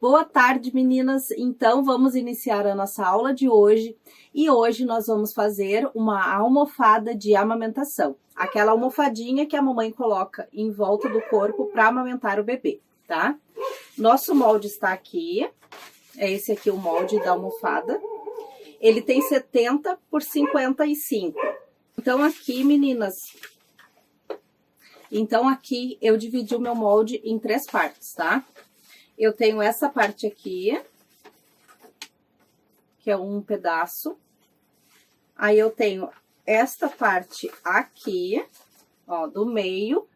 Boa tarde, meninas! Então, vamos iniciar a nossa aula de hoje. E hoje nós vamos fazer uma almofada de amamentação. Aquela almofadinha que a mamãe coloca em volta do corpo para amamentar o bebê, tá? Nosso molde está aqui. É esse aqui o molde da almofada. Ele tem 70 por 55. Então, aqui, meninas... Então, aqui eu dividi o meu molde em 3 partes, tá? Eu tenho essa parte aqui, que é um pedaço. Aí, eu tenho esta parte aqui, ó, do meio.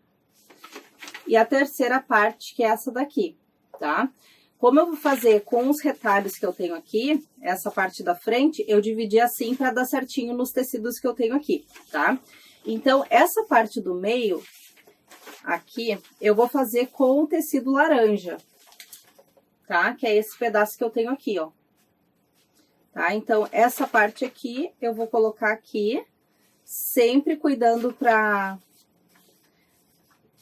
E a terceira parte, que é essa daqui, tá? Como eu vou fazer com os retalhos que eu tenho aqui, essa parte da frente, eu dividi assim para dar certinho nos tecidos que eu tenho aqui, tá? Então, essa parte do meio, aqui, eu vou fazer com o tecido laranja, tá? Que é esse pedaço que eu tenho aqui, ó. Tá? Então, essa parte aqui, eu vou colocar aqui, sempre cuidando pra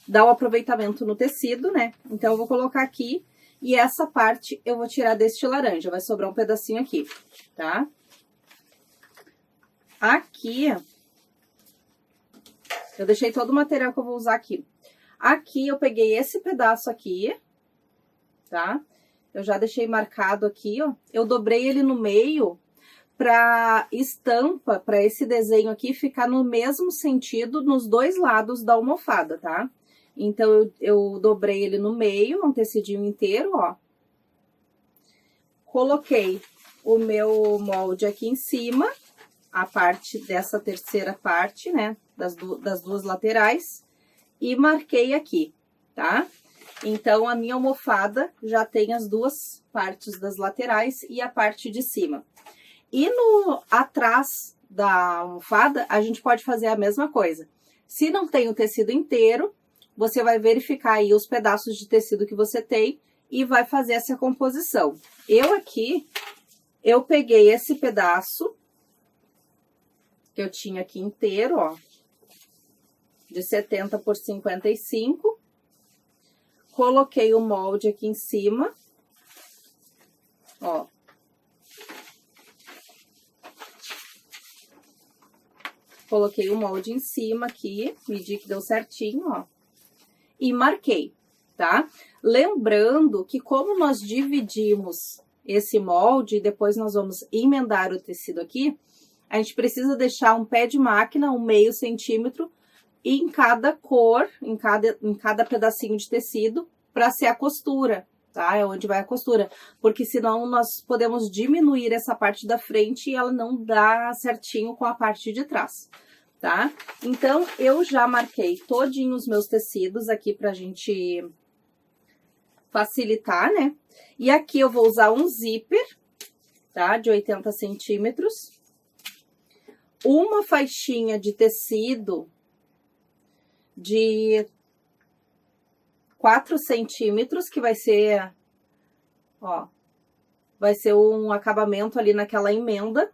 dar o aproveitamento no tecido, né? Então, eu vou colocar aqui, e essa parte eu vou tirar deste laranja, vai sobrar um pedacinho aqui, tá? Aqui, eu deixei todo o material que eu vou usar aqui. Aqui, eu peguei esse pedaço aqui, tá? Eu já deixei marcado aqui, ó. Eu dobrei ele no meio pra estampa, pra esse desenho aqui ficar no mesmo sentido nos dois lados da almofada, tá? Então, eu dobrei ele no meio, um tecidinho inteiro, ó. Coloquei o meu molde aqui em cima, a parte dessa terceira parte, né? Das duas laterais. E marquei aqui, tá? Então, a minha almofada já tem as duas partes das laterais e a parte de cima. E atrás da almofada, a gente pode fazer a mesma coisa. Se não tem o tecido inteiro, você vai verificar aí os pedaços de tecido que você tem e vai fazer essa composição. Eu peguei esse pedaço que eu tinha aqui inteiro, ó, de 70 por 55. Coloquei o molde aqui em cima, ó. Coloquei o molde em cima aqui, medi que deu certinho, ó. E marquei, tá? Lembrando que como nós dividimos esse molde e depois nós vamos emendar o tecido aqui, a gente precisa deixar um pé de máquina, 1/2 centímetro, em cada cor, em cada pedacinho de tecido, para ser a costura, tá? É onde vai a costura, porque senão nós podemos diminuir essa parte da frente e ela não dá certinho com a parte de trás, tá? Então, eu já marquei todinho os meus tecidos aqui pra gente facilitar, né? E aqui eu vou usar um zíper, tá? De 80 centímetros. Uma faixinha de tecido de 4 centímetros, que vai ser, ó, vai ser um acabamento ali naquela emenda.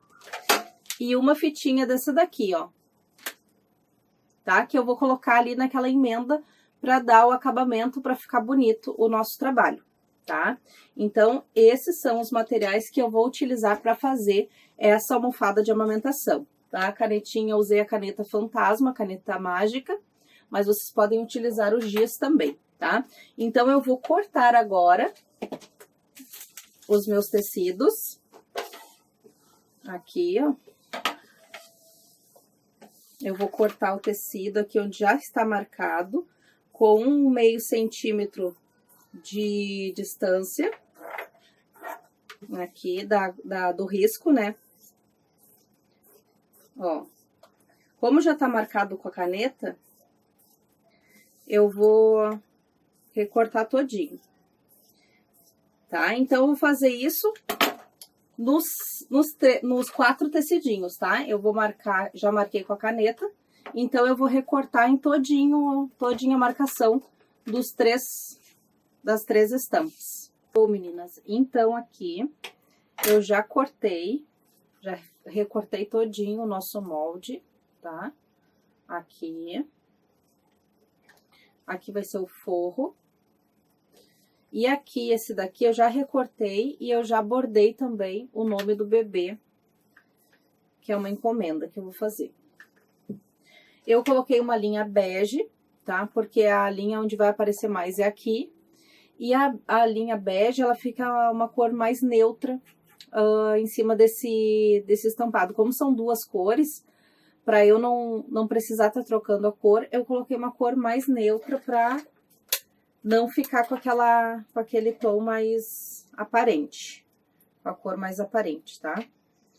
E uma fitinha dessa daqui, ó, tá? Que eu vou colocar ali naquela emenda pra dar o acabamento, pra ficar bonito o nosso trabalho, tá? Então, esses são os materiais que eu vou utilizar pra fazer essa almofada de amamentação, tá? A canetinha, eu usei a caneta Fantasma, caneta mágica, mas vocês podem utilizar os giz também, tá? Então, eu vou cortar agora os meus tecidos. Aqui, ó. Eu vou cortar o tecido aqui onde já está marcado, com 1/2 centímetro de distância. Aqui, do risco, né? Ó. Como já tá marcado com a caneta, eu vou recortar todinho, tá? Então, eu vou fazer isso nos 4 tecidinhos, tá? Eu vou marcar, já marquei com a caneta, então eu vou recortar em todinha a marcação das 3 estampas. Bom, meninas, então aqui eu já recortei todinho o nosso molde, tá? Aqui vai ser o forro. E aqui, esse daqui, eu já recortei e eu já bordei também o nome do bebê, que é uma encomenda que eu vou fazer. Eu coloquei uma linha bege, tá? Porque a linha onde vai aparecer mais é aqui. E a linha bege, ela fica uma cor mais neutra em cima desse estampado. Como são duas cores, para eu não precisar estar trocando a cor, eu coloquei uma cor mais neutra para não ficar com aquele tom mais aparente. Com a cor mais aparente, tá?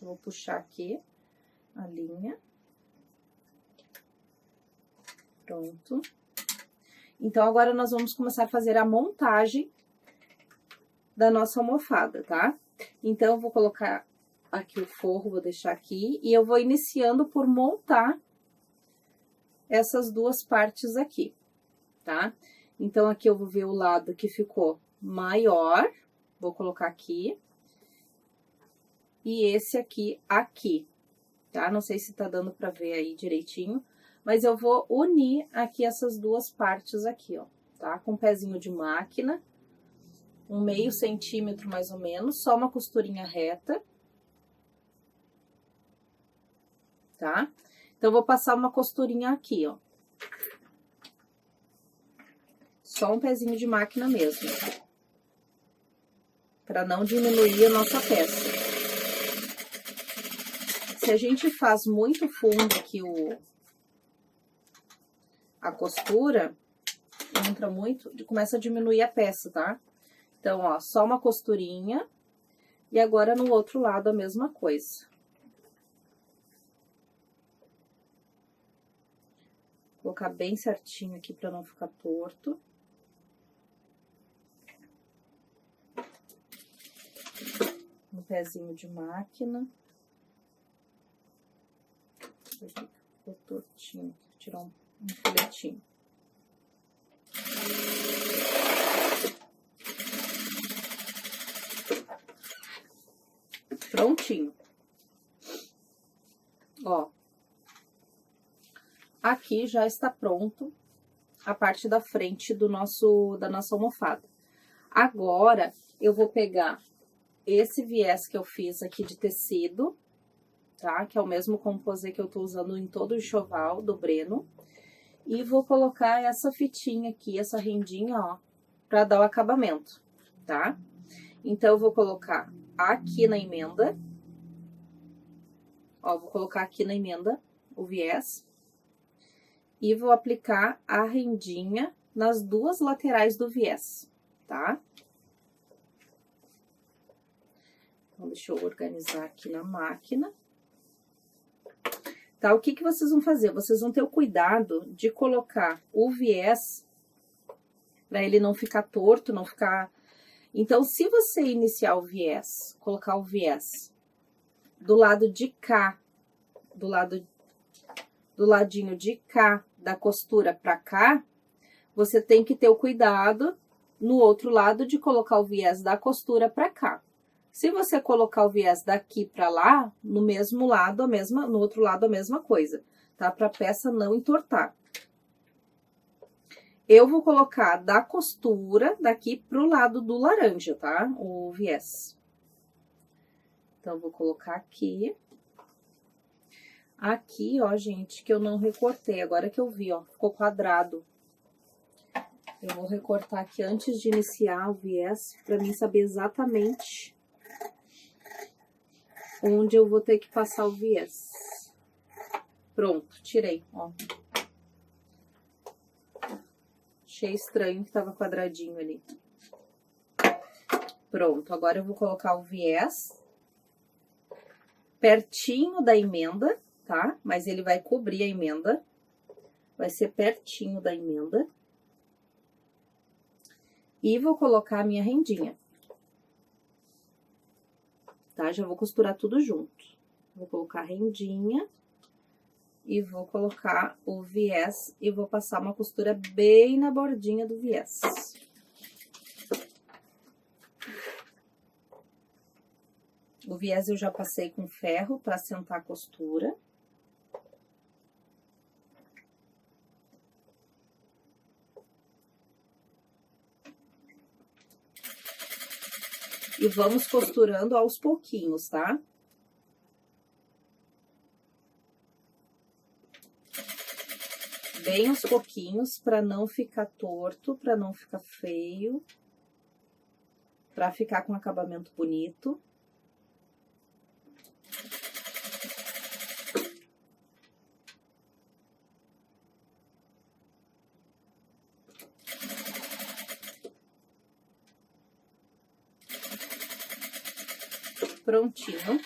Eu vou puxar aqui a linha. Pronto. Então, agora nós vamos começar a fazer a montagem da nossa almofada, tá? Então, eu vou colocar aqui o forro, vou deixar aqui, e eu vou iniciando por montar essas duas partes aqui, tá? Então, aqui eu vou ver o lado que ficou maior, vou colocar aqui, e esse aqui, tá? Não sei se tá dando pra ver aí direitinho, mas eu vou unir aqui essas duas partes aqui, ó, tá? Com um pezinho de máquina, um meio centímetro mais ou menos, só uma costurinha reta, tá? Então, eu vou passar uma costurinha aqui, ó. Só um pezinho de máquina mesmo, para não diminuir a nossa peça. Se a gente faz muito fundo aqui a costura, entra muito, começa a diminuir a peça, tá? Então, ó, só uma costurinha. E agora, no outro lado, a mesma coisa. Vou colocar bem certinho aqui pra não ficar torto. Um pezinho de máquina. Aqui ficou tortinho, vou tirar um filetinho. Prontinho. Ó. Aqui já está pronto a parte da frente da nossa almofada. Agora, eu vou pegar esse viés que eu fiz aqui de tecido, tá? Que é o mesmo composê que eu tô usando em todo o enxoval do Breno. E vou colocar essa fitinha aqui, essa rendinha, ó, pra dar o acabamento, tá? Então, eu vou colocar aqui na emenda. Ó, vou colocar aqui na emenda o viés. E vou aplicar a rendinha nas duas laterais do viés, tá? Então, deixa eu organizar aqui na máquina. Tá, o que que vocês vão fazer? Vocês vão ter o cuidado de colocar o viés, pra ele não ficar torto, não ficar... Então, se você iniciar o viés, colocar o viés do lado de cá, do ladinho de cá da costura pra cá, você tem que ter o cuidado no outro lado de colocar o viés da costura pra cá. Se você colocar o viés daqui pra lá, no mesmo lado, no outro lado a mesma coisa, tá? Pra peça não entortar. Eu vou colocar da costura daqui pro lado do laranja, tá? O viés. Então, vou colocar aqui. Aqui, ó, gente, que eu não recortei, agora que eu vi, ó, ficou quadrado. Eu vou recortar aqui antes de iniciar o viés, pra mim saber exatamente onde eu vou ter que passar o viés. Pronto, tirei, ó. Achei estranho que tava quadradinho ali. Pronto, agora eu vou colocar o viés pertinho da emenda, tá? Mas ele vai cobrir a emenda. Vai ser pertinho da emenda. E vou colocar a minha rendinha. Tá? Já vou costurar tudo junto. Vou colocar a rendinha. E vou colocar o viés e vou passar uma costura bem na bordinha do viés. O viés eu já passei com ferro para assentar a costura. E vamos costurando aos pouquinhos, tá? Bem aos pouquinhos, para não ficar torto, para não ficar feio, para ficar com acabamento bonito. Prontinho.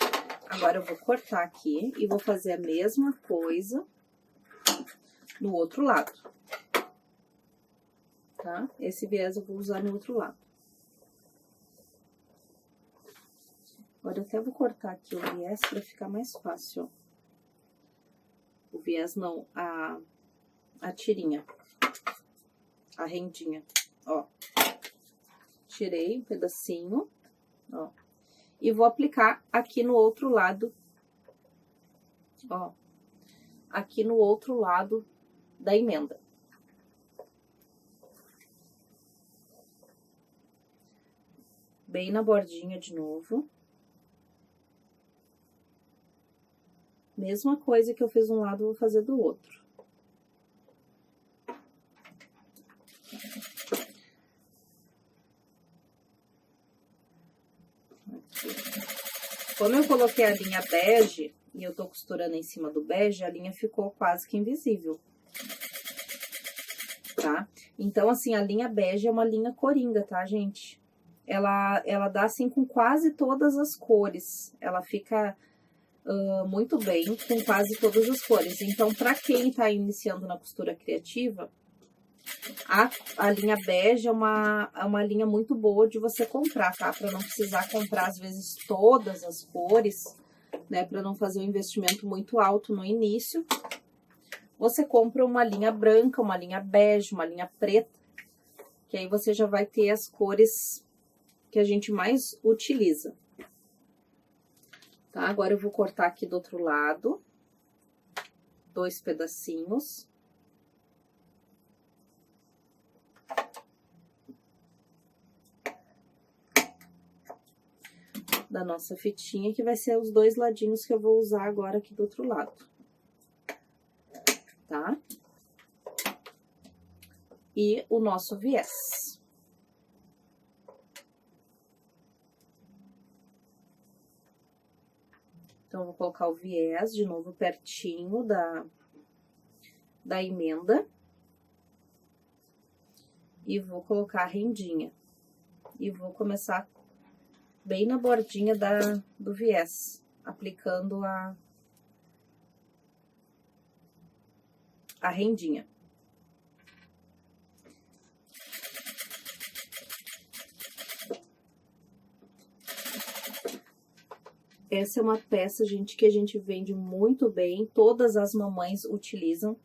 Agora eu vou cortar aqui e vou fazer a mesma coisa no outro lado, tá? Esse viés eu vou usar no outro lado. Agora eu até vou cortar aqui o viés para ficar mais fácil, ó. O viés não, a tirinha, a rendinha, ó. Tirei um pedacinho, ó. E vou aplicar aqui no outro lado, ó. Aqui no outro lado da emenda. Bem na bordinha de novo. Mesma coisa que eu fiz de um lado, eu vou fazer do outro. Aqui. Como eu coloquei a linha bege e eu tô costurando em cima do bege, a linha ficou quase que invisível. Tá? Então, assim, a linha bege é uma linha coringa, tá, gente? Ela dá, assim, com quase todas as cores. Ela fica muito bem com quase todas as cores. Então, pra quem tá iniciando na costura criativa, a linha bege é uma linha muito boa de você comprar, tá? Pra não precisar comprar, às vezes, todas as cores, né? Pra não fazer um investimento muito alto no início. Você compra uma linha branca, uma linha bege, uma linha preta, que aí você já vai ter as cores que a gente mais utiliza. Tá? Agora eu vou cortar aqui do outro lado, 2 pedacinhos. Da nossa fitinha, que vai ser os 2 ladinhos que eu vou usar agora aqui do outro lado. Tá? E o nosso viés. Então, eu vou colocar o viés de novo pertinho da emenda. E vou colocar a rendinha. E vou começar bem na bordinha do viés, aplicando a rendinha. Essa é uma peça, gente, que a gente vende muito bem, todas as mamães utilizam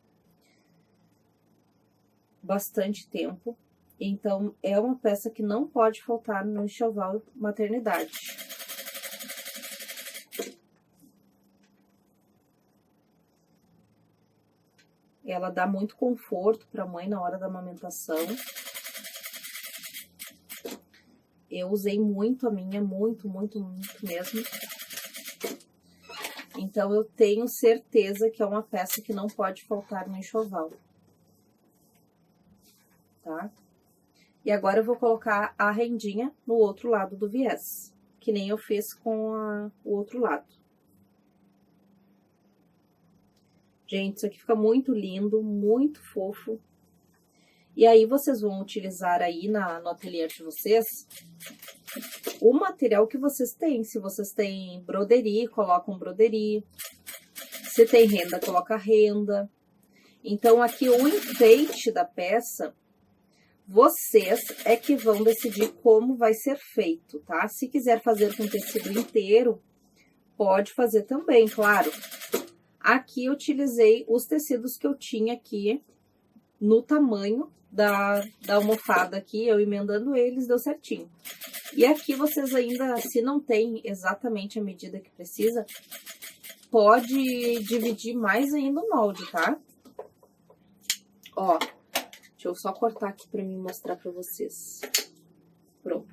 bastante tempo. Então, é uma peça que não pode faltar no enxoval maternidade. Ela dá muito conforto para a mãe na hora da amamentação. Eu usei muito a minha, muito mesmo. Então, eu tenho certeza que é uma peça que não pode faltar no enxoval. Tá? E agora eu vou colocar a rendinha no outro lado do viés, que nem eu fiz com o outro lado. Gente, isso aqui fica muito lindo, muito fofo. E aí, vocês vão utilizar aí no ateliê de vocês o material que vocês têm. Se vocês têm broderie, coloca um broderie. Se tem renda, coloca renda. Então, aqui o enfeite da peça, vocês é que vão decidir como vai ser feito, tá? Se quiser fazer com tecido inteiro, pode fazer também, claro. Aqui eu utilizei os tecidos que eu tinha aqui no tamanho da almofada aqui, eu emendando eles, deu certinho. E aqui vocês ainda, se não tem exatamente a medida que precisa, pode dividir mais ainda o molde, tá? Ó, deixa eu só cortar aqui pra mim mostrar pra vocês. Pronto.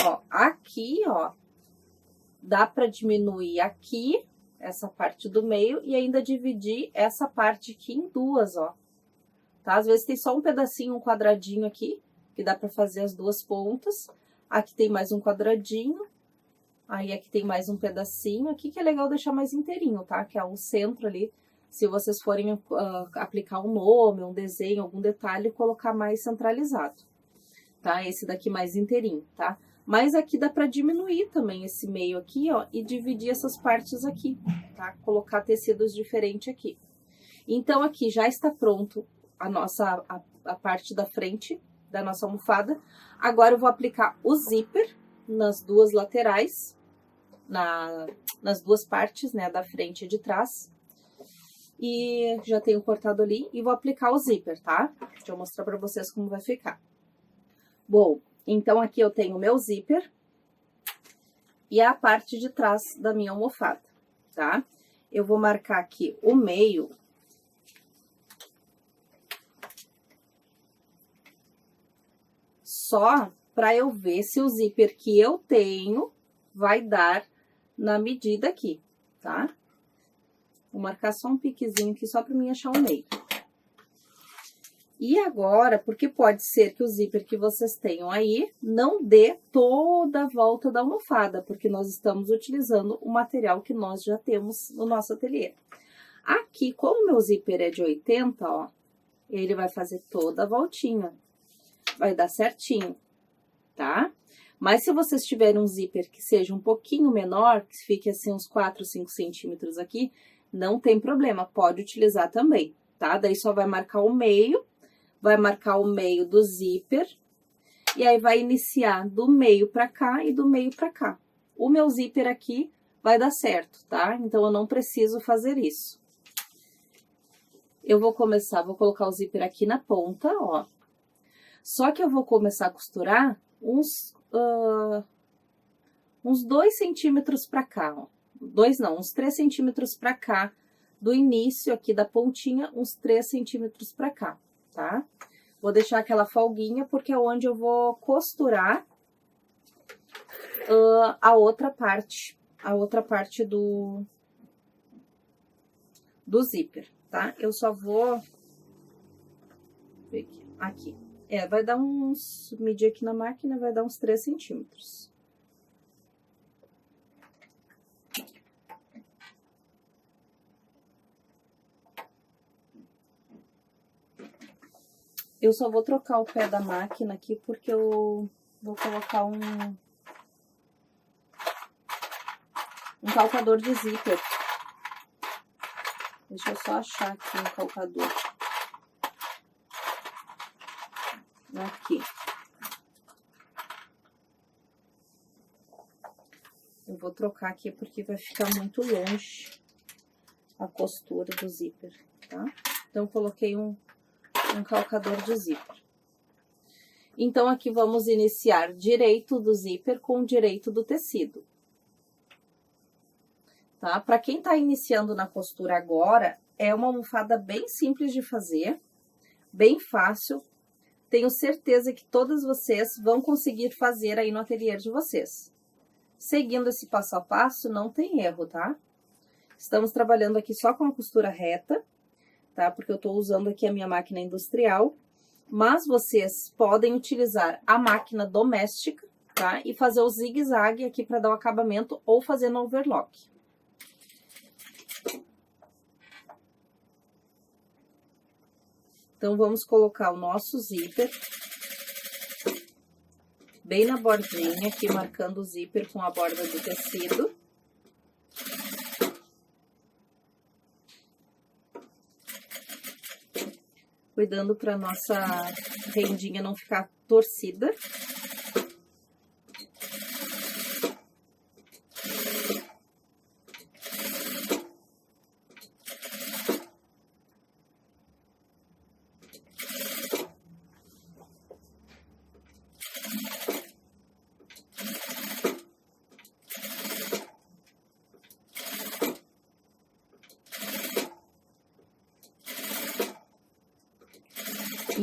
Ó, aqui, ó, dá pra diminuir aqui, essa parte do meio, e ainda dividir essa parte aqui em duas, ó. Tá? Às vezes tem só um pedacinho, um quadradinho aqui, que dá pra fazer as duas pontas. Aqui tem mais um quadradinho. Aí aqui tem mais um pedacinho aqui, que é legal deixar mais inteirinho, tá? Que é o centro ali, se vocês forem aplicar um nome, um desenho, algum detalhe, colocar mais centralizado, tá? Esse daqui mais inteirinho, tá? Mas aqui dá pra diminuir também esse meio aqui, ó, e dividir essas partes aqui, tá? Colocar tecidos diferentes aqui. Então, aqui já está pronto a parte da frente da nossa almofada. Agora eu vou aplicar o zíper nas duas laterais, nas duas partes, né, da frente e de trás. E já tenho cortado ali e vou aplicar o zíper, tá? Deixa eu mostrar pra vocês como vai ficar. Bom, então aqui eu tenho o meu zíper e a parte de trás da minha almofada, tá? Eu vou marcar aqui o meio. Só para eu ver se o zíper que eu tenho vai dar na medida aqui, tá? Vou marcar só um piquezinho aqui, só para mim achar o meio. E agora, porque pode ser que o zíper que vocês tenham aí não dê toda a volta da almofada, porque nós estamos utilizando o material que nós já temos no nosso ateliê. Aqui, como o meu zíper é de 80, ó, ele vai fazer toda a voltinha. Vai dar certinho, tá? Mas se vocês tiverem um zíper que seja um pouquinho menor, que fique assim uns 4, 5 centímetros aqui, não tem problema, pode utilizar também, tá? Daí só vai marcar o meio do zíper, e aí vai iniciar do meio pra cá e do meio pra cá. O meu zíper aqui vai dar certo, tá? Então, eu não preciso fazer isso. Eu vou vou colocar o zíper aqui na ponta, ó. Só que eu vou começar a costurar uns 2 centímetros pra cá, ó. Uns 3 centímetros pra cá, do início aqui da pontinha, uns 3 centímetros pra cá, tá? Vou deixar aquela folguinha, porque é onde eu vou costurar a outra parte do zíper, tá? Eu só vou ver aqui. Vai dar medir aqui na máquina, vai dar uns 3 centímetros. Eu só vou trocar o pé da máquina aqui, porque eu vou colocar um calcador de zíper. Deixa eu só achar aqui um calcador. Aqui. Eu vou trocar aqui porque vai ficar muito longe a costura do zíper, tá? Então, eu coloquei um calcador de zíper. Então, aqui vamos iniciar direito do zíper com o direito do tecido. Tá? Para quem tá iniciando na costura agora, é uma almofada bem simples de fazer, bem fácil. Tenho certeza que todas vocês vão conseguir fazer aí no ateliê de vocês. Seguindo esse passo a passo, não tem erro, tá? Estamos trabalhando aqui só com a costura reta, tá? Porque eu tô usando aqui a minha máquina industrial, mas vocês podem utilizar a máquina doméstica, tá? E fazer o zigue-zague aqui para dar o acabamento ou fazer no overlock. Então, vamos colocar o nosso zíper bem na bordinha, aqui marcando o zíper com a borda do tecido. Cuidando para nossa rendinha não ficar torcida.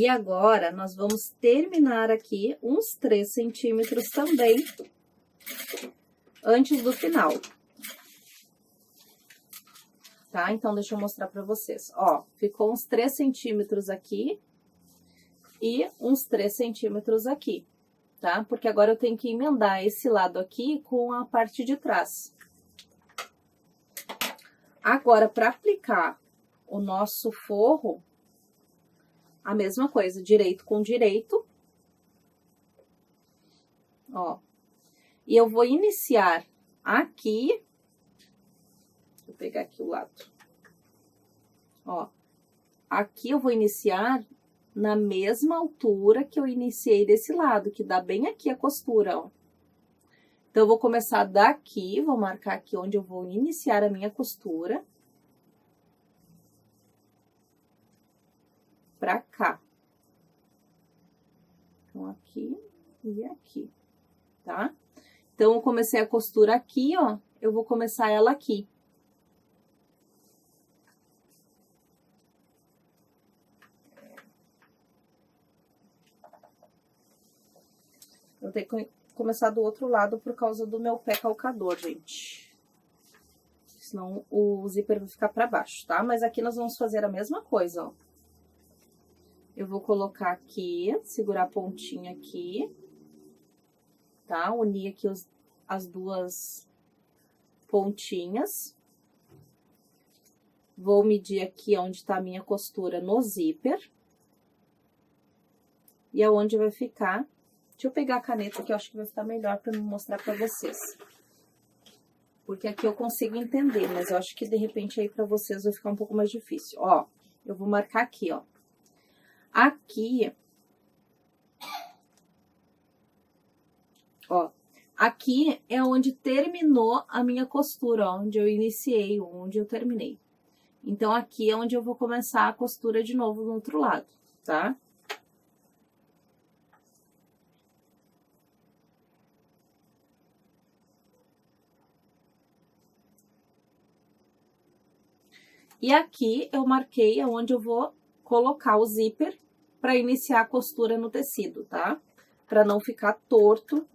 E agora, nós vamos terminar aqui uns 3 centímetros também, antes do final. Tá? Então, deixa eu mostrar pra vocês. Ó, ficou uns 3 centímetros aqui e uns 3 centímetros aqui, tá? Porque agora eu tenho que emendar esse lado aqui com a parte de trás. Agora, para aplicar o nosso forro, a mesma coisa, direito com direito. Ó. E eu vou iniciar aqui. Deixa eu pegar aqui o lado. Ó. Aqui eu vou iniciar na mesma altura que eu iniciei desse lado, que dá bem aqui a costura, ó. Então, eu vou começar daqui, vou marcar aqui onde eu vou iniciar a minha costura. Pra cá. Então, aqui e aqui, tá? Então, eu comecei a costura aqui, ó, eu vou começar ela aqui. Eu tenho que começar do outro lado por causa do meu pé calcador, gente. Senão o zíper vai ficar pra baixo, tá? Mas aqui nós vamos fazer a mesma coisa, ó. Eu vou colocar aqui, segurar a pontinha aqui, tá? Unir aqui as duas pontinhas. Vou medir aqui onde tá a minha costura no zíper. E aonde vai ficar... Deixa eu pegar a caneta que eu acho que vai ficar melhor pra me mostrar pra vocês. Porque aqui eu consigo entender, mas eu acho que de repente aí pra vocês vai ficar um pouco mais difícil. Ó, eu vou marcar aqui, ó. Aqui, ó, aqui é onde terminou a minha costura, ó, onde eu iniciei, onde eu terminei. Então, aqui é onde eu vou começar a costura de novo no outro lado, tá? E aqui eu marquei onde eu vou colocar o zíper para iniciar a costura no tecido, tá? Para não ficar torto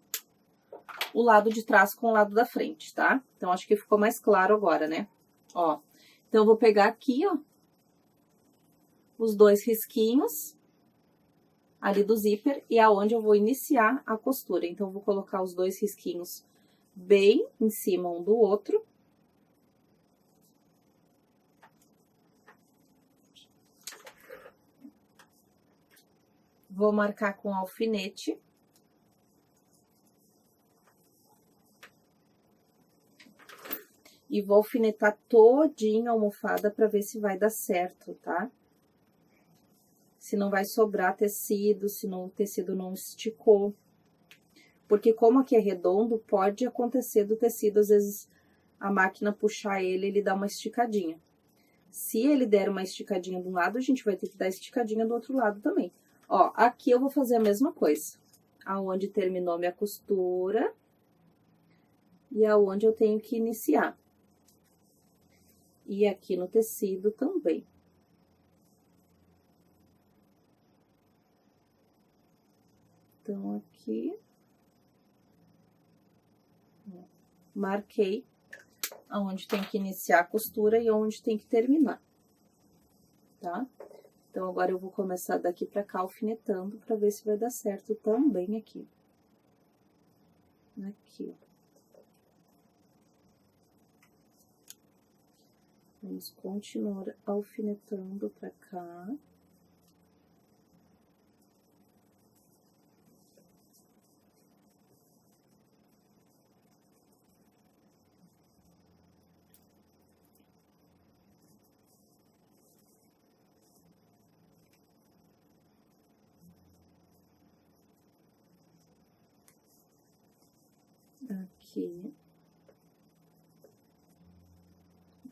o lado de trás com o lado da frente, tá? Então, acho que ficou mais claro agora, né? Ó, então, eu vou pegar aqui, ó, os 2 risquinhos ali do zíper e aonde eu vou iniciar a costura. Então, eu vou colocar os 2 risquinhos bem em cima um do outro. Vou marcar com alfinete. E vou alfinetar todinha a almofada pra ver se vai dar certo, tá? Se não vai sobrar tecido, se não, o tecido não esticou. Porque como aqui é redondo, pode acontecer do tecido, às vezes, a máquina puxar ele dá uma esticadinha. Se ele der uma esticadinha de um lado, a gente vai ter que dar esticadinha do outro lado também. Ó, aqui eu vou fazer a mesma coisa. Aonde terminou minha costura e aonde eu tenho que iniciar. E aqui no tecido também. Então, aqui... Marquei aonde tem que iniciar a costura e aonde tem que terminar, tá? Então, agora eu vou começar daqui pra cá alfinetando pra ver se vai dar certo também aqui. Aqui, ó. Vamos continuar alfinetando pra cá. Aqui.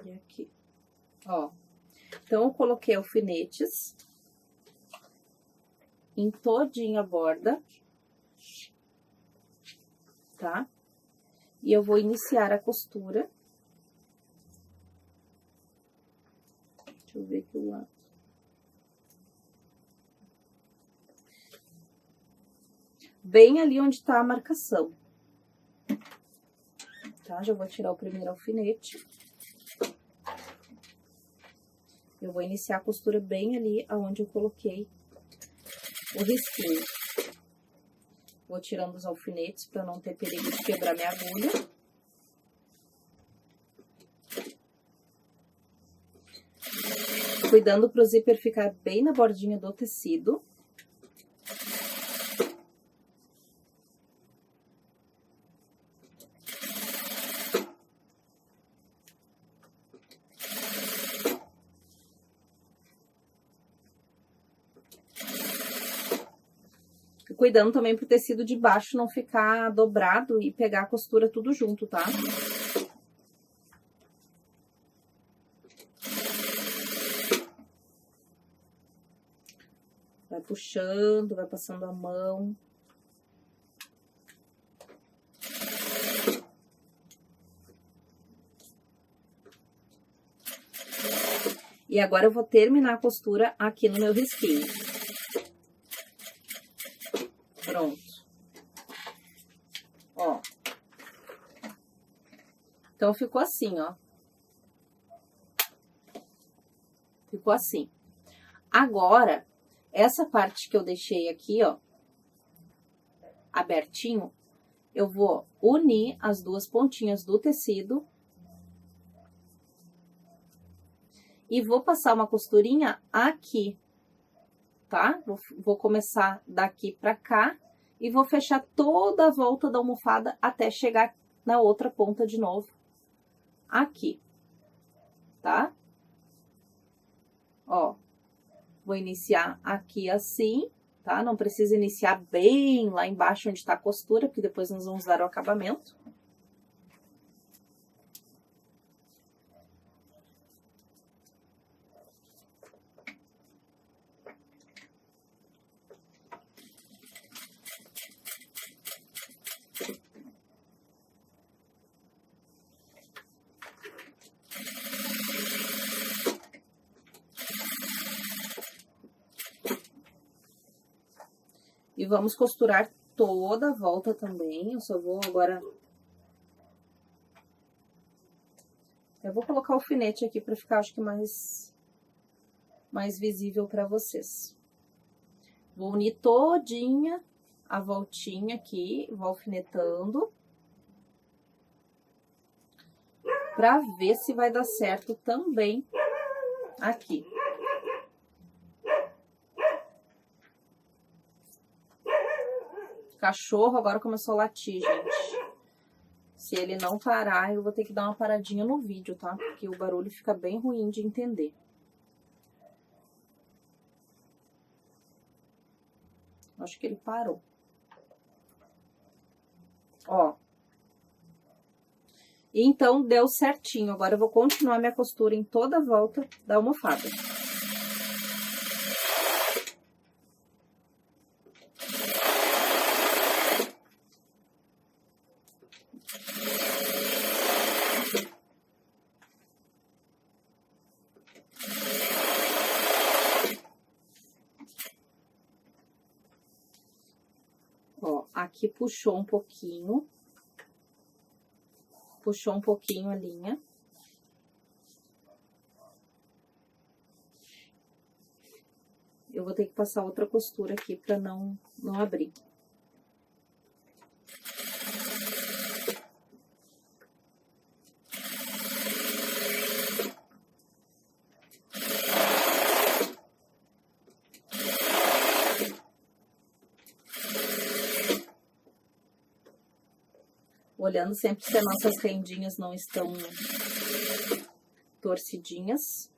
E aqui. Ó. Então, eu coloquei alfinetes em todinha a borda, tá? E eu vou iniciar a costura. Deixa eu ver aqui o lado. bem ali onde tá a marcação. Tá? Já vou tirar o primeiro alfinete. Eu vou iniciar a costura bem ali aonde eu coloquei o risquinho. Vou tirando os alfinetes para não ter perigo de quebrar minha agulha. Cuidando para o zíper ficar bem na bordinha do tecido. Cuidando também pro tecido de baixo não ficar dobrado e pegar a costura tudo junto, tá? Vai puxando, vai passando a mão. E agora eu vou terminar a costura aqui no meu risquinho. Pronto. Ó. Então, ficou assim, ó. Ficou assim. Agora, essa parte que eu deixei aqui, ó, abertinho, eu vou unir as duas pontinhas do tecido. E vou passar uma costurinha aqui, tá? Vou começar daqui pra cá e vou fechar toda a volta da almofada até chegar na outra ponta de novo, aqui, tá? Ó, vou iniciar aqui assim, tá? Não precisa iniciar bem lá embaixo onde tá a costura, porque depois nós vamos dar o acabamento. E vamos costurar toda a volta também. Eu só vou agora... Eu vou colocar o alfinete aqui pra ficar, acho que mais visível pra vocês. Vou unir todinha a voltinha aqui, vou alfinetando. Pra ver se vai dar certo também aqui. Cachorro agora começou a latir, gente. Se ele não parar, eu vou ter que dar uma paradinha no vídeo, tá? Porque o barulho fica bem ruim de entender. Acho que ele parou. Ó. E então, deu certinho. Agora, eu vou continuar minha costura em toda a volta da almofada. Ó, aqui puxou um pouquinho. Puxou um pouquinho a linha. Eu vou ter que passar outra costura aqui pra não abrir. Olhando sempre se as nossas rendinhas não estão torcidinhas.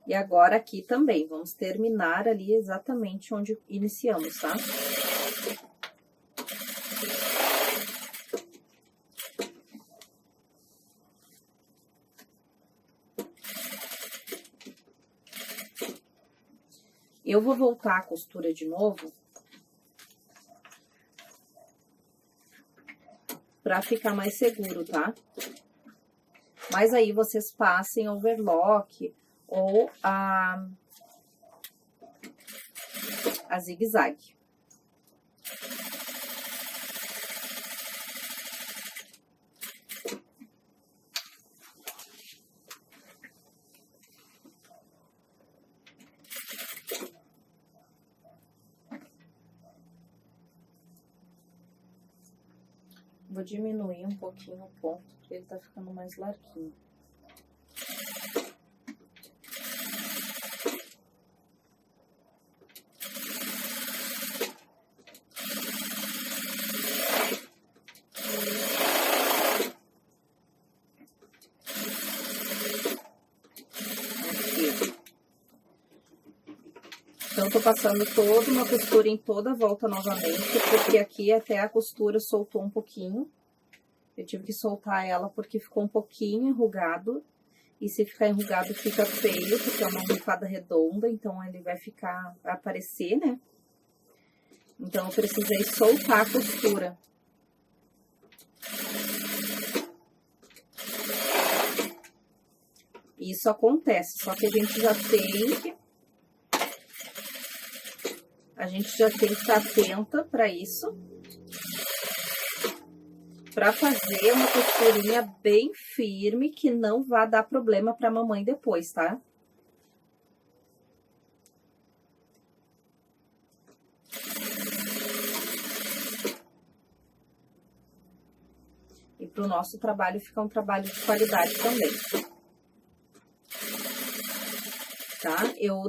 E agora, aqui também, vamos terminar ali exatamente onde iniciamos, tá? Eu vou voltar a costura de novo pra ficar mais seguro, tá? Mas aí vocês passem overlock ou a zigue-zague. Vou diminuir um pouquinho o ponto, porque ele tá ficando mais larguinho. Então, tô passando toda uma costura em toda a volta novamente, porque aqui até a costura soltou um pouquinho. Eu tive que soltar ela porque ficou um pouquinho enrugado. E se ficar enrugado, fica feio, porque é uma almofada redonda, então ele vai aparecer, né? Então, eu precisei soltar a costura. Isso acontece, só que a gente já tem que estar atenta para isso. Para fazer uma costurinha bem firme, que não vá dar problema para a mamãe depois, tá? E para o nosso trabalho ficar um trabalho de qualidade também. Tá?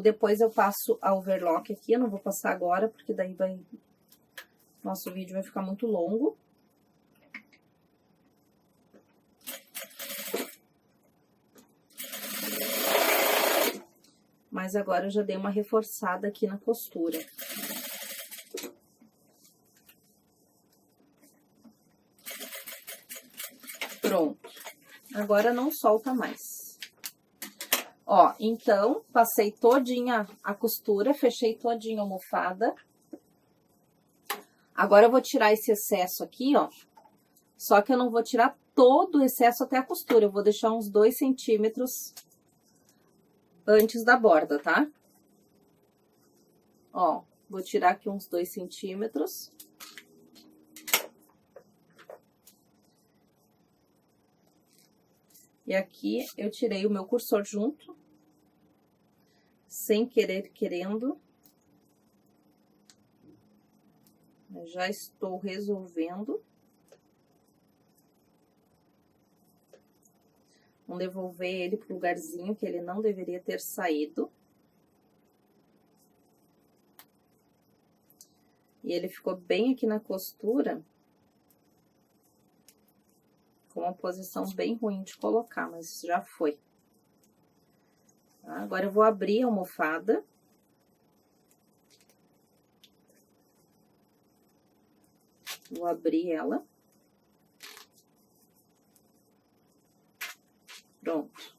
Depois eu passo a overlock aqui, eu não vou passar agora, porque daí nosso vídeo vai ficar muito longo. Mas agora eu já dei uma reforçada aqui na costura. Pronto. Agora não solta mais. Ó, então, passei todinha a costura, fechei todinha a almofada. Agora eu vou tirar esse excesso aqui, ó. Só que eu não vou tirar todo o excesso até a costura, eu vou deixar uns 2 centímetros antes da borda, tá? Ó, vou tirar aqui uns 2 centímetros. E aqui eu tirei o meu cursor junto, sem querer, querendo. Eu já estou resolvendo. Vamos devolver ele pro lugarzinho que ele não deveria ter saído. E ele ficou bem aqui na costura, com uma posição bem ruim de colocar, mas já foi. Tá? Agora eu vou abrir a almofada. Vou abrir ela. Pronto.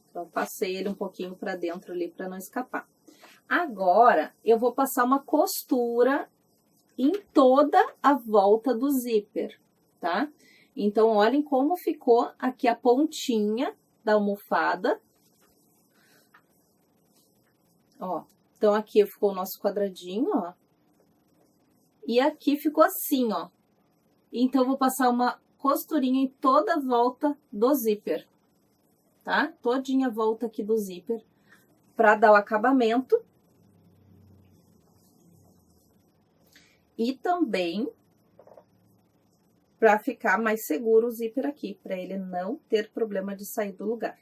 Então, passei ele um pouquinho pra dentro ali, pra não escapar. Agora, eu vou passar uma costura em toda a volta do zíper, tá? Então, olhem como ficou aqui a pontinha da almofada. Ó, então, aqui ficou o nosso quadradinho, ó. E aqui ficou assim, ó. Então, eu vou passar uma costurinha em toda a volta do zíper, tá? Todinha a volta aqui do zíper, pra dar o acabamento. E também para ficar mais seguro o zíper aqui, para ele não ter problema de sair do lugar.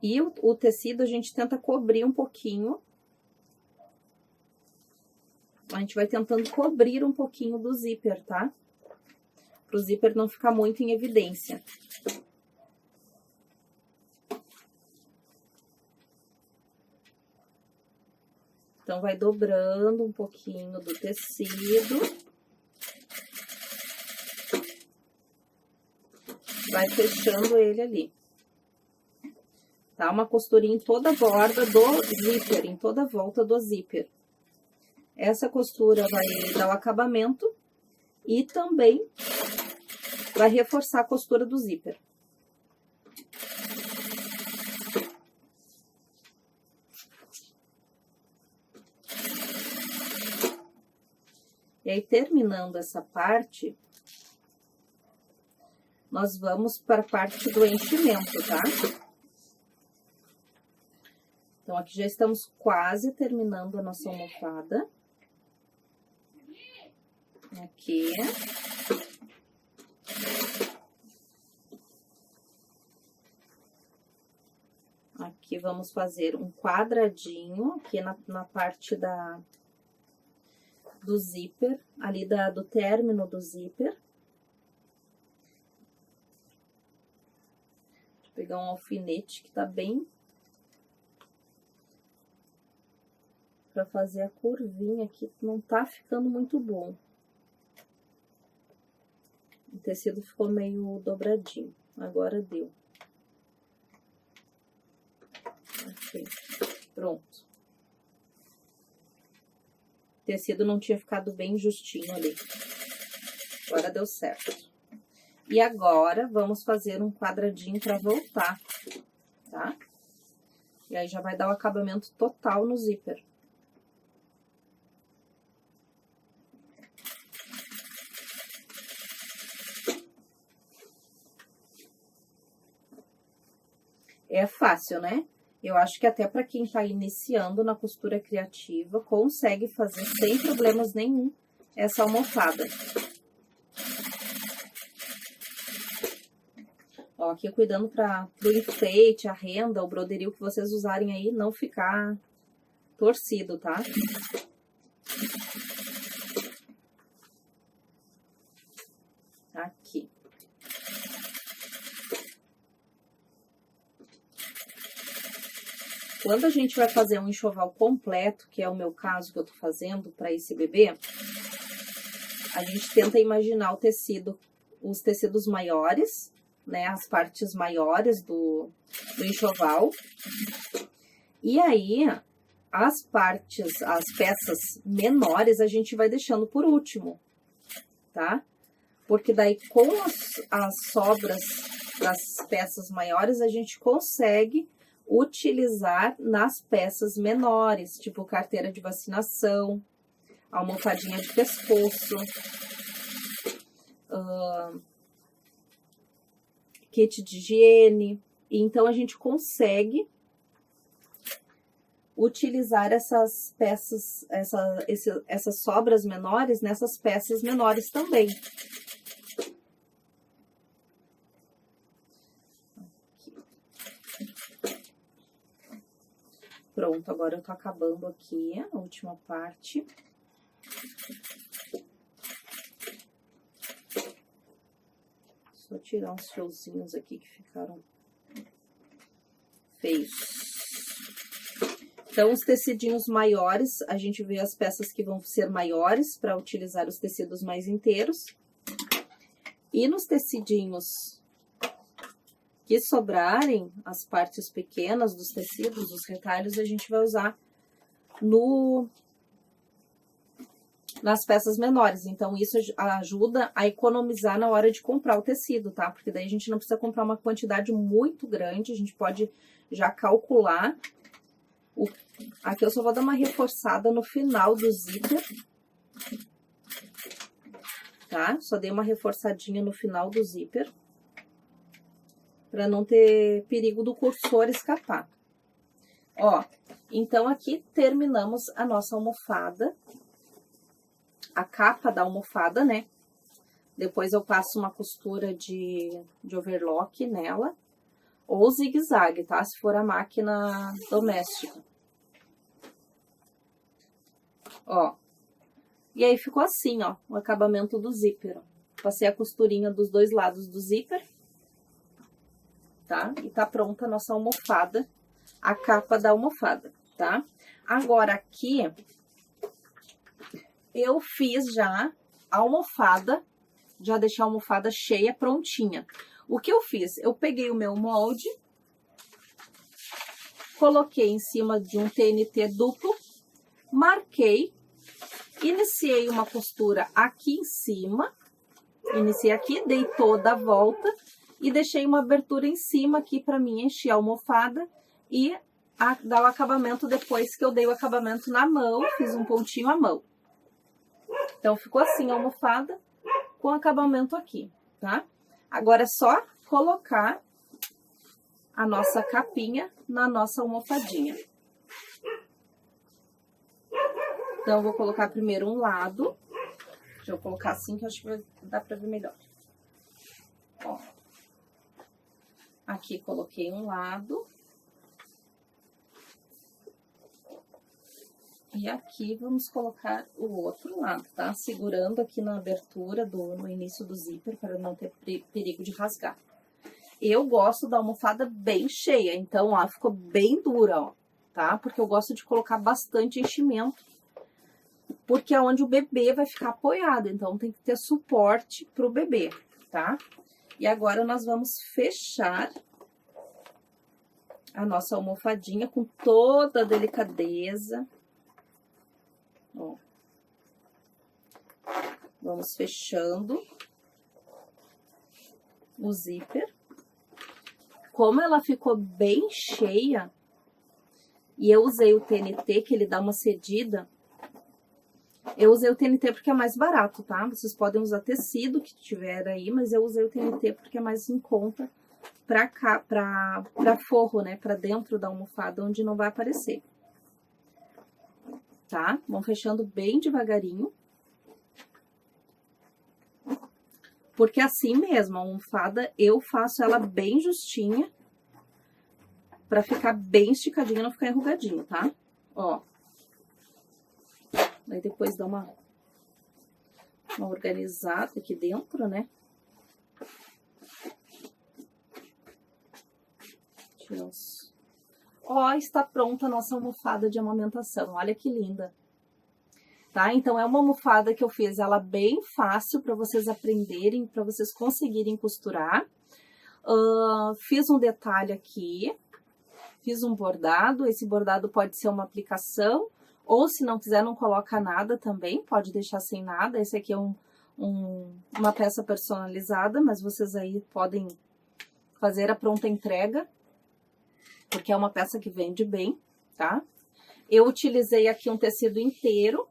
E o tecido a gente tenta cobrir um pouquinho. A gente vai tentando cobrir um pouquinho do zíper, tá? Para o zíper não ficar muito em evidência. Então, vai dobrando um pouquinho do tecido. vai fechando ele ali. Tá? Uma costurinha em toda a borda do zíper, em toda a volta do zíper. Essa costura vai dar o acabamento e também vai reforçar a costura do zíper. E aí, terminando essa parte, nós vamos para a parte do enchimento, tá? Então, aqui já estamos quase terminando a nossa almofada. Aqui. Aqui vamos fazer um quadradinho aqui na parte do zíper, ali do término do zíper. Vou pegar um alfinete que tá bem para fazer a curvinha aqui, não tá ficando muito bom. O tecido ficou meio dobradinho, agora deu. Aqui, pronto. O tecido não tinha ficado bem justinho ali. Agora deu certo. E agora, vamos fazer um quadradinho para voltar, tá? E aí, já vai dar o acabamento total no zíper. É fácil, né? Eu acho que até para quem tá iniciando na costura criativa, consegue fazer sem problemas nenhum essa almofada. Ó, aqui cuidando pro enfeite, a renda, o broderio que vocês usarem aí, não ficar torcido, tá? Aqui. Quando a gente vai fazer um enxoval completo, que é o meu caso que eu tô fazendo para esse bebê, a gente tenta imaginar o tecido, os tecidos maiores, né, as partes maiores do enxoval. E aí, as peças menores, a gente vai deixando por último, tá? Porque daí, com as sobras das peças maiores, a gente consegue utilizar nas peças menores, tipo carteira de vacinação, almofadinha de pescoço, kit de higiene. E então, a gente consegue utilizar essas peças, essas sobras menores nessas peças menores também. Pronto, agora eu tô acabando aqui a última parte. Só tirar uns fiozinhos aqui que ficaram feios. Então, os tecidinhos maiores, a gente vê as peças que vão ser maiores para utilizar os tecidos mais inteiros. E nos tecidinhos que sobrarem, as partes pequenas dos tecidos, os retalhos, a gente vai usar nas peças menores. Então, isso ajuda a economizar na hora de comprar o tecido, tá? Porque daí a gente não precisa comprar uma quantidade muito grande, a gente pode já calcular. Aqui eu só vou dar uma reforçada no final do zíper, tá? Só dei uma reforçadinha no final do zíper, para não ter perigo do cursor escapar. Ó, então aqui terminamos a nossa almofada, a capa da almofada, né? Depois eu passo uma costura de overlock nela, ou zigue-zague, tá? Se for a máquina doméstica. Ó, e aí ficou assim, ó, o acabamento do zíper, ó. Passei a costurinha dos dois lados do zíper. Tá? E tá pronta a nossa almofada, a capa da almofada, tá? Agora, aqui, eu fiz já a almofada, já deixei a almofada cheia, prontinha. O que eu fiz? Eu peguei o meu molde, coloquei em cima de um TNT duplo, marquei, iniciei uma costura aqui em cima, iniciei aqui, dei toda a volta e deixei uma abertura em cima aqui para mim encher a almofada e dar o acabamento depois que eu dei o acabamento na mão, fiz um pontinho à mão. Então, ficou assim a almofada com acabamento aqui, tá? Agora é só colocar a nossa capinha na nossa almofadinha. Então, eu vou colocar primeiro um lado. Deixa eu colocar assim que eu acho que dá pra ver melhor. Ó. Aqui coloquei um lado. E aqui vamos colocar o outro lado, tá? Segurando aqui na abertura no início do zíper para não ter perigo de rasgar. Eu gosto da almofada bem cheia, então, ó, ficou bem dura, ó, tá? Porque eu gosto de colocar bastante enchimento, porque é onde o bebê vai ficar apoiado, então tem que ter suporte pro bebê, tá? E agora nós vamos fechar a nossa almofadinha com toda a delicadeza. Ó. Vamos fechando o zíper. Como ela ficou bem cheia, e eu usei o TNT, que ele dá uma cedida, eu usei o TNT porque é mais barato, tá? Vocês podem usar tecido que tiver aí, mas eu usei o TNT porque é mais em conta pra cá, pra forro, né? Pra dentro da almofada, onde não vai aparecer. Tá? Vão fechando bem devagarinho. Porque assim mesmo, a almofada, eu faço ela bem justinha. Pra ficar bem esticadinha, não ficar enrugadinho, tá? Ó. Aí depois dá uma organizada aqui dentro, né? Tira os... Ó, está pronta a nossa almofada de amamentação. Olha que linda. Tá? Então, é uma almofada que eu fiz ela bem fácil para vocês aprenderem, para vocês conseguirem costurar. Fiz um detalhe aqui. Fiz um bordado. Esse bordado pode ser uma aplicação. Ou, se não quiser, não coloca nada também. Pode deixar sem nada. Esse aqui é uma peça personalizada, mas vocês aí podem fazer a pronta entrega. Porque é uma peça que vende bem, tá? Eu utilizei aqui um tecido inteiro,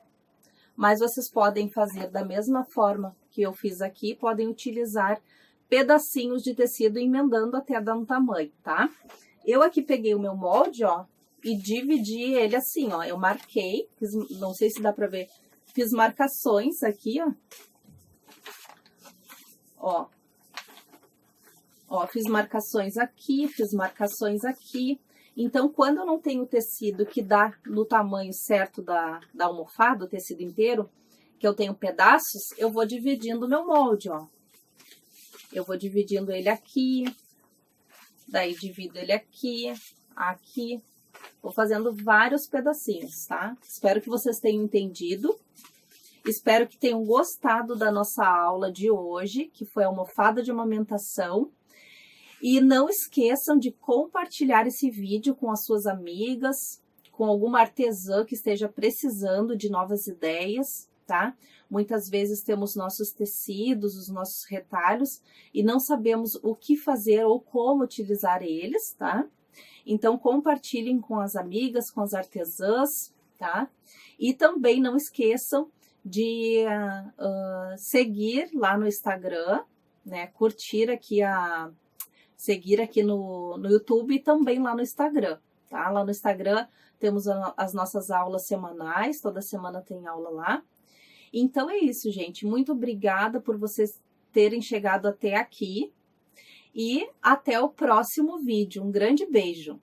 mas vocês podem fazer da mesma forma que eu fiz aqui, podem utilizar pedacinhos de tecido emendando até dar um tamanho, tá? Eu aqui peguei o meu molde, ó, e dividi ele assim, ó, eu marquei, não sei se dá pra ver, fiz marcações aqui, ó. Ó, fiz marcações aqui, fiz marcações aqui. Então, quando eu não tenho tecido que dá no tamanho certo da almofada, o tecido inteiro, que eu tenho pedaços, eu vou dividindo o meu molde, ó. Eu vou dividindo ele aqui, daí divido ele aqui, aqui. Vou fazendo vários pedacinhos, tá? Espero que vocês tenham entendido. Espero que tenham gostado da nossa aula de hoje, que foi a almofada de amamentação. E não esqueçam de compartilhar esse vídeo com as suas amigas, com alguma artesã que esteja precisando de novas ideias, tá? Muitas vezes temos nossos tecidos, os nossos retalhos, e não sabemos o que fazer ou como utilizar eles, tá? Então, compartilhem com as amigas, com as artesãs, tá? E também não esqueçam de seguir lá no Instagram, né? Curtir aqui seguir aqui no YouTube e também lá no Instagram, tá? Lá no Instagram temos as nossas aulas semanais, toda semana tem aula lá. Então é isso, gente. Muito obrigada por vocês terem chegado até aqui e até o próximo vídeo. Um grande beijo!